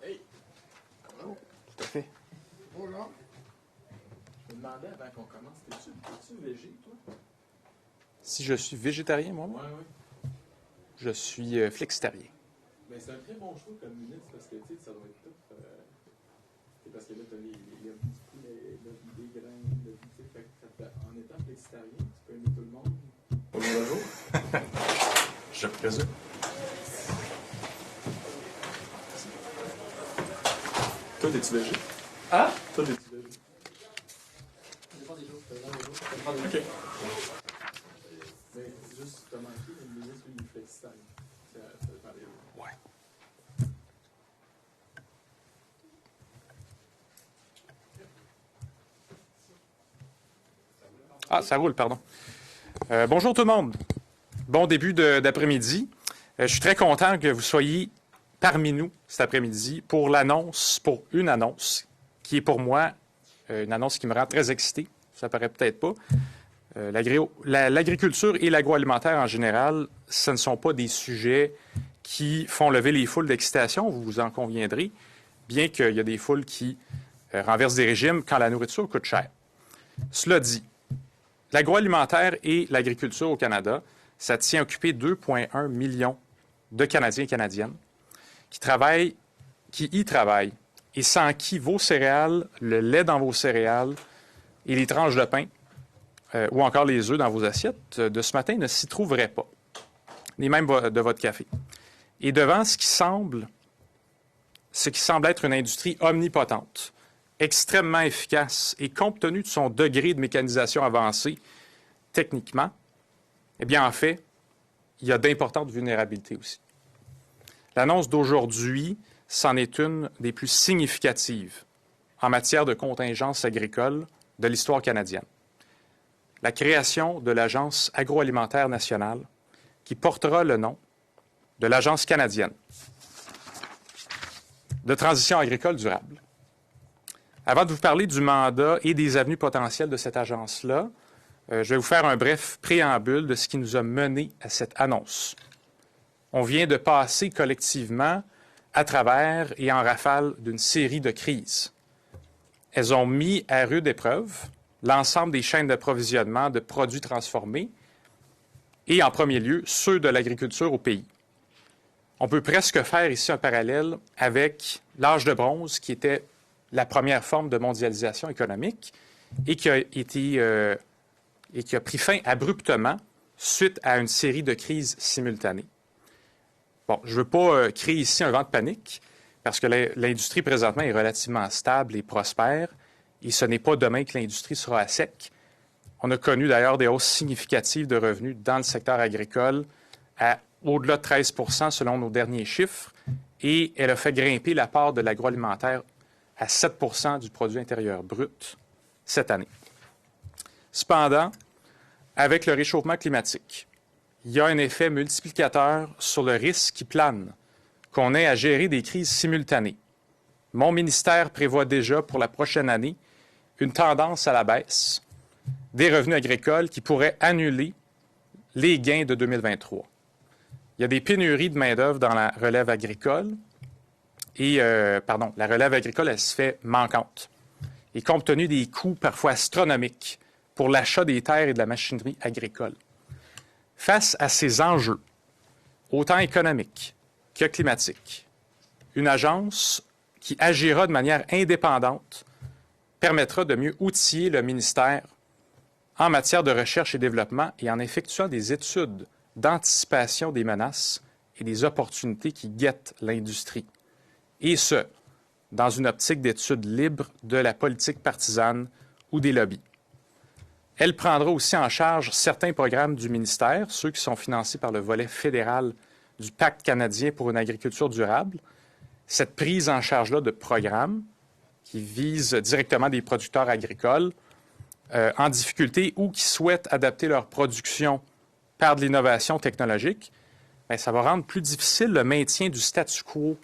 Hey! Tout à fait. Bonjour. Je me demandais avant qu'on commence, es-tu végé, toi? Si je suis végétarien, moi? Oui. Je suis flexitarien. Mais c'est un très bon choix comme ministre parce que, tu sais, ça doit être tout. C'est parce que là, tu as des grains, tu sais, en étant flexitarien, tu peux aimer tout le monde. Bonjour. Je présume. Toi, t'es-tu végé? Ah? Toi, t'es-tu végé? Ça dépend des jours. OK. Mais juste, t'as manqué, le ministre, lui, il est flexitarien. Ça dépend des jours. Ouais. Ah, ça roule, pardon. Bonjour tout le monde. Bon début d'après-midi. Je suis très content que vous soyez parmi nous cet après-midi pour une annonce qui est pour moi une annonce qui me rend très excité. Ça paraît peut-être pas. L'agriculture et l'agroalimentaire en général, ce ne sont pas des sujets qui font lever les foules d'excitation, vous en conviendrez, bien qu'il y a des foules qui renversent des régimes quand la nourriture coûte cher. Cela dit, l'agroalimentaire et l'agriculture au Canada, ça tient à occuper 2,1 millions de Canadiens et Canadiennes qui y travaillent et sans qui vos céréales, le lait dans vos céréales et les tranches de pain ou encore les œufs dans vos assiettes de ce matin ne s'y trouveraient pas, ni même de votre café. Et devant ce qui semble être une industrie omnipotente, extrêmement efficace et compte tenu de son degré de mécanisation avancée techniquement, eh bien, en fait, il y a d'importantes vulnérabilités aussi. L'annonce d'aujourd'hui, c'en est une des plus significatives en matière de contingence agricole de l'histoire canadienne. La création de l'Agence agroalimentaire nationale qui portera le nom de l'Agence canadienne de transition agricole durable. Avant de vous parler du mandat et des avenues potentielles de cette agence-là, je vais vous faire un bref préambule de ce qui nous a mené à cette annonce. On vient de passer collectivement à travers et en rafale d'une série de crises. Elles ont mis à rude épreuve l'ensemble des chaînes d'approvisionnement de produits transformés et, en premier lieu, ceux de l'agriculture au pays. On peut presque faire ici un parallèle avec l'âge de bronze, qui était la première forme de mondialisation économique et qui a pris fin abruptement suite à une série de crises simultanées. Bon, je ne veux pas créer ici un vent de panique, parce que l'industrie présentement est relativement stable et prospère, et ce n'est pas demain que l'industrie sera à sec. On a connu d'ailleurs des hausses significatives de revenus dans le secteur agricole à au-delà de 13 % selon nos derniers chiffres, et elle a fait grimper la part de l'agroalimentaire à 7 % du produit intérieur brut cette année. Cependant, avec le réchauffement climatique, il y a un effet multiplicateur sur le risque qui plane, qu'on ait à gérer des crises simultanées. Mon ministère prévoit déjà pour la prochaine année une tendance à la baisse des revenus agricoles qui pourrait annuler les gains de 2023. Il y a des pénuries de main-d'œuvre dans la relève agricole et, la relève agricole, elle se fait manquante. Et compte tenu des coûts parfois astronomiques pour l'achat des terres et de la machinerie agricole. Face à ces enjeux, autant économiques que climatiques, une agence qui agira de manière indépendante permettra de mieux outiller le ministère en matière de recherche et développement et en effectuant des études d'anticipation des menaces et des opportunités qui guettent l'industrie. Et ce, dans une optique d'étude libre de la politique partisane ou des lobbies. Elle prendra aussi en charge certains programmes du ministère, ceux qui sont financés par le volet fédéral du Pacte canadien pour une agriculture durable. Cette prise en charge-là de programmes qui visent directement des producteurs agricoles en difficulté ou qui souhaitent adapter leur production par de l'innovation technologique, bien, ça va rendre plus difficile le maintien du statu quo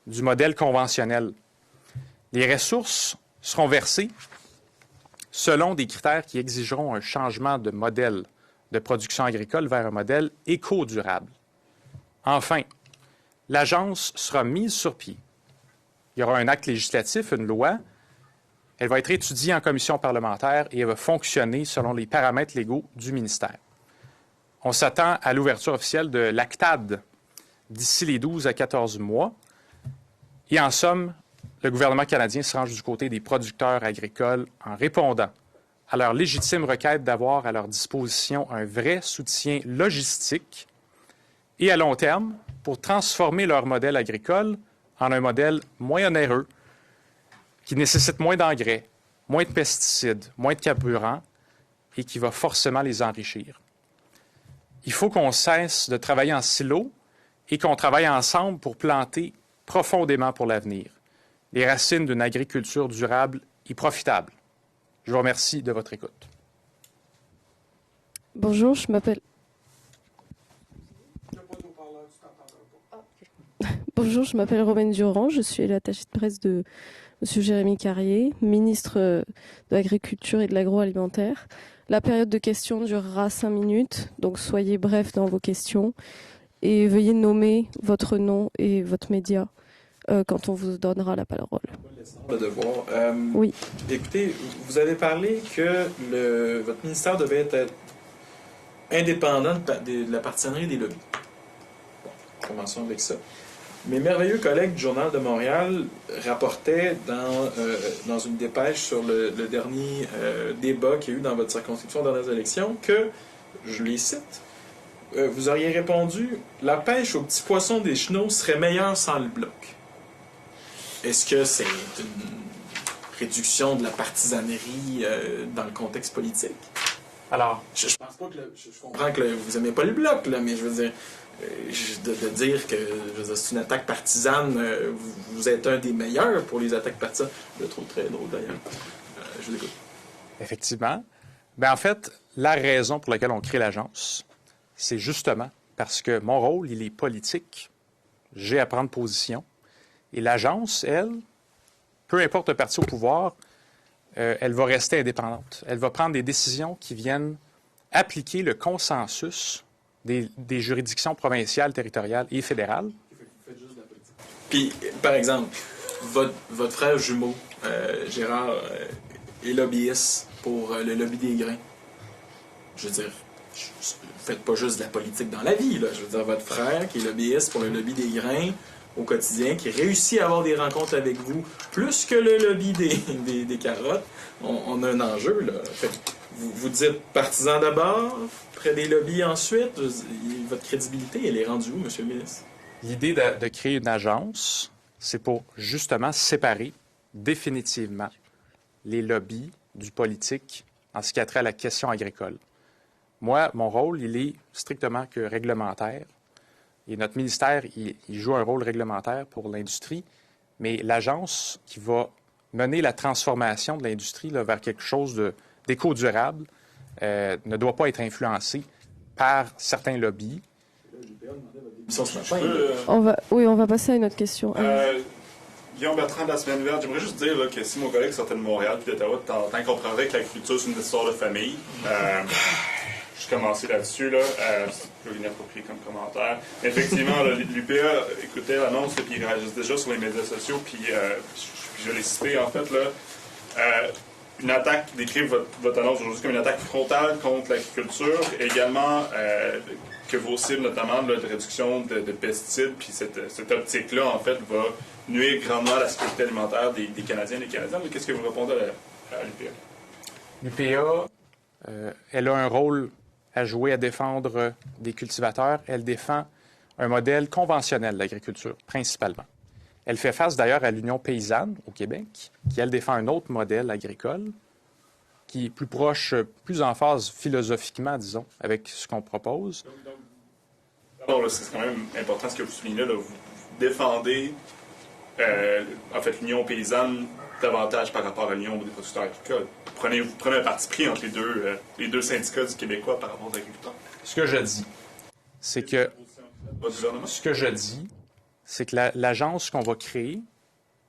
du modèle conventionnel. Les ressources seront versées selon des critères qui exigeront un changement de modèle de production agricole vers un modèle éco-durable. Enfin, l'agence sera mise sur pied. Il y aura un acte législatif, une loi. Elle va être étudiée en commission parlementaire et elle va fonctionner selon les paramètres légaux du ministère. On s'attend à l'ouverture officielle de l'ACTAD d'ici les 12 à 14 mois. Et en somme, le gouvernement canadien se range du côté des producteurs agricoles en répondant à leur légitime requête d'avoir à leur disposition un vrai soutien logistique et à long terme pour transformer leur modèle agricole en un modèle moins onéreux, qui nécessite moins d'engrais, moins de pesticides, moins de carburant et qui va forcément les enrichir. Il faut qu'on cesse de travailler en silo et qu'on travaille ensemble pour planter profondément pour l'avenir les racines d'une agriculture durable et profitable. Je vous remercie de votre écoute. Bonjour, je m'appelle... Bonjour, je m'appelle Romaine Durand, je suis l'attachée de presse de M. Jérémy Carrier, ministre de l'Agriculture et de l'Agroalimentaire. La période de questions durera 5 minutes, donc soyez brefs dans vos questions et veuillez nommer votre nom et votre média quand on vous donnera la parole. Le devoir. Oui. Écoutez, vous avez parlé que votre ministère devait être indépendant de la partisanerie des lobbies. Bon, commençons avec ça. Mes merveilleux collègues du Journal de Montréal rapportaient dans une dépêche sur le dernier débat qu'il y a eu dans votre circonscription dans les élections que, je les cite, vous auriez répondu « La pêche aux petits poissons des chenaux serait meilleure sans le bloc ». Est-ce que c'est une réduction de la partisanerie dans le contexte politique? Alors, Je pense pas que je comprends que vous aimez pas le bloc, là, mais je veux dire, de dire que c'est une attaque partisane, vous êtes un des meilleurs pour les attaques partisanes. Je le trouve très drôle d'ailleurs. Je vous écoute. effectivement. Bien, en fait, la raison pour laquelle on crée l'agence, c'est justement parce que mon rôle, il est politique. J'ai à prendre position. Et l'agence, elle, peu importe le parti au pouvoir, elle va rester indépendante. Elle va prendre des décisions qui viennent appliquer le consensus des juridictions provinciales, territoriales et fédérales. Puis, par exemple, votre frère jumeau, Gérard, est lobbyiste pour le lobby des grains. Je veux dire, faites pas juste de la politique dans la vie, là. Je veux dire, votre frère qui est lobbyiste pour le lobby des grains au quotidien, qui réussit à avoir des rencontres avec vous, plus que le lobby des carottes, on a un enjeu, là. Fait, vous dites partisan d'abord, près des lobbies ensuite. Votre crédibilité, elle est rendue où, M. le ministre? L'idée de créer une agence, c'est pour justement séparer définitivement les lobbies du politique en ce qui a trait à la question agricole. Moi, mon rôle, il est strictement que réglementaire. Et notre ministère, il joue un rôle réglementaire pour l'industrie, mais l'agence qui va mener la transformation de l'industrie vers quelque chose d'éco-durable ne doit pas être influencée par certains lobbies. On va passer à une autre question. Guillaume Bertrand de la Semaine verte, j'aimerais juste dire là, que si mon collègue sortait de Montréal puis d'Ottawa, de temps en temps, il comprendrait que l'agriculture, c'est une histoire de famille. Je commençais là-dessus, là. Je vais inapproprié comme commentaire. Effectivement, l'UPA écoutait l'annonce, puis il réagissait déjà sur les médias sociaux, puis je l'ai cité, en fait, là. Une attaque, décrire votre annonce aujourd'hui comme une attaque frontale contre l'agriculture, également que vos cibles, notamment de réduction de pesticides, puis cette optique-là, en fait, va nuire grandement à la sécurité alimentaire des Canadiens et des Canadiennes. Qu'est-ce que vous répondez à l'UPA? L'UPA, elle a un rôle à jouer à défendre des cultivateurs. Elle défend un modèle conventionnel d'agriculture, principalement. Elle fait face d'ailleurs à l'Union paysanne au Québec, qui, elle, défend un autre modèle agricole, qui est plus proche, plus en phase philosophiquement, disons, avec ce qu'on propose. Alors, là, c'est quand même important ce que vous soulignez là. Vous défendez, en fait, l'Union paysanne davantage par rapport à l'Union des producteurs agricoles. Vous prenez un parti pris entre les deux syndicats du Québécois par rapport aux agriculteurs. Ce que je dis, c'est que l'agence qu'on va créer,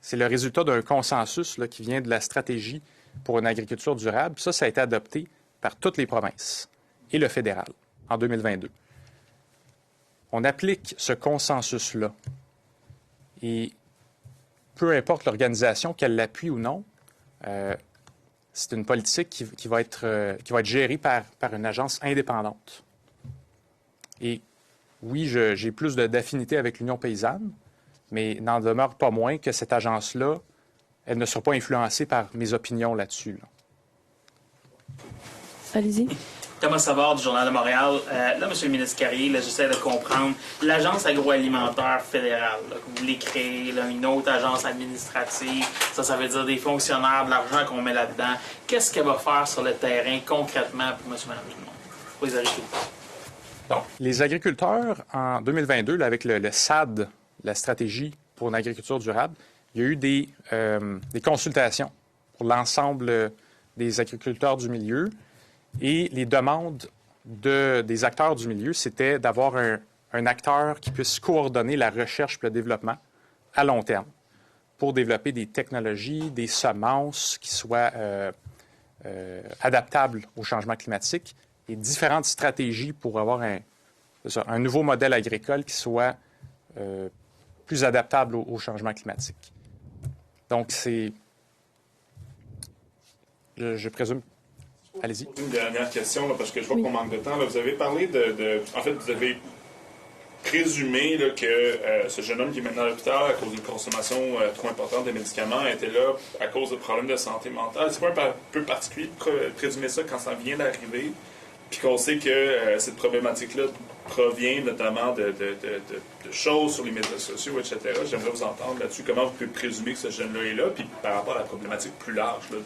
c'est le résultat d'un consensus là, qui vient de la stratégie pour une agriculture durable. Ça a été adopté par toutes les provinces et le fédéral en 2022. On applique ce consensus-là Et peu importe l'organisation, qu'elle l'appuie ou non, c'est une politique qui va être gérée par une agence indépendante. Et oui, j'ai plus d'affinité avec l'Union paysanne, mais n'en demeure pas moins que cette agence-là, elle ne sera pas influencée par mes opinions là-dessus. Là. Allez-y. Thomas Savard du Journal de Montréal. Là, M. le ministre Carrier, là, j'essaie de comprendre. L'Agence agroalimentaire fédérale, là, que vous voulez créer, là, une autre agence administrative, ça veut dire des fonctionnaires, de l'argent qu'on met là-dedans. Qu'est-ce qu'elle va faire sur le terrain concrètement pour M. et Mme tout le monde, pour les agriculteurs? Donc, les agriculteurs, en 2022, là, avec le SAD, la stratégie pour une agriculture durable, il y a eu des consultations pour l'ensemble des agriculteurs du milieu. Et les demandes des acteurs du milieu, c'était d'avoir un acteur qui puisse coordonner la recherche et le développement à long terme pour développer des technologies, des semences qui soient adaptables au changement climatique et différentes stratégies pour avoir un nouveau modèle agricole qui soit plus adaptable au changement climatique. Donc, je présume... Allez-y. Une dernière question, là, parce que je vois qu'on manque de temps. Là. Vous avez parlé En fait, vous avez présumé là, que ce jeune homme qui est maintenant à l'hôpital à cause d'une consommation trop importante de médicaments était là à cause de problèmes de santé mentale. C'est pas un peu particulier de présumer ça quand ça vient d'arriver, puis qu'on sait que cette problématique-là provient notamment de choses sur les médias sociaux, etc. J'aimerais vous entendre là-dessus. Comment vous pouvez présumer que ce jeune-là est là, puis par rapport à la problématique plus large là,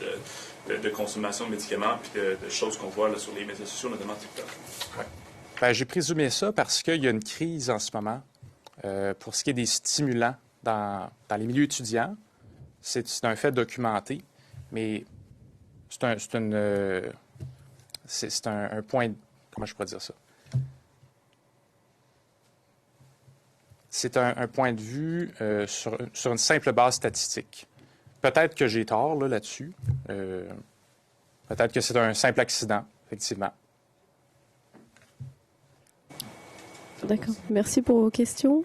de consommation de médicaments puis de choses qu'on voit là, sur les médias sociaux, notamment TikTok. Ouais. Ben, j'ai présumé ça parce qu'il y a une crise en ce moment pour ce qui est des stimulants dans les milieux étudiants. C'est un fait documenté, mais c'est un point... Comment je pourrais dire ça? C'est un point de vue sur une simple base statistique. Peut-être que j'ai tort là-dessus. Peut-être que c'est un simple accident, effectivement. D'accord. Merci pour vos questions.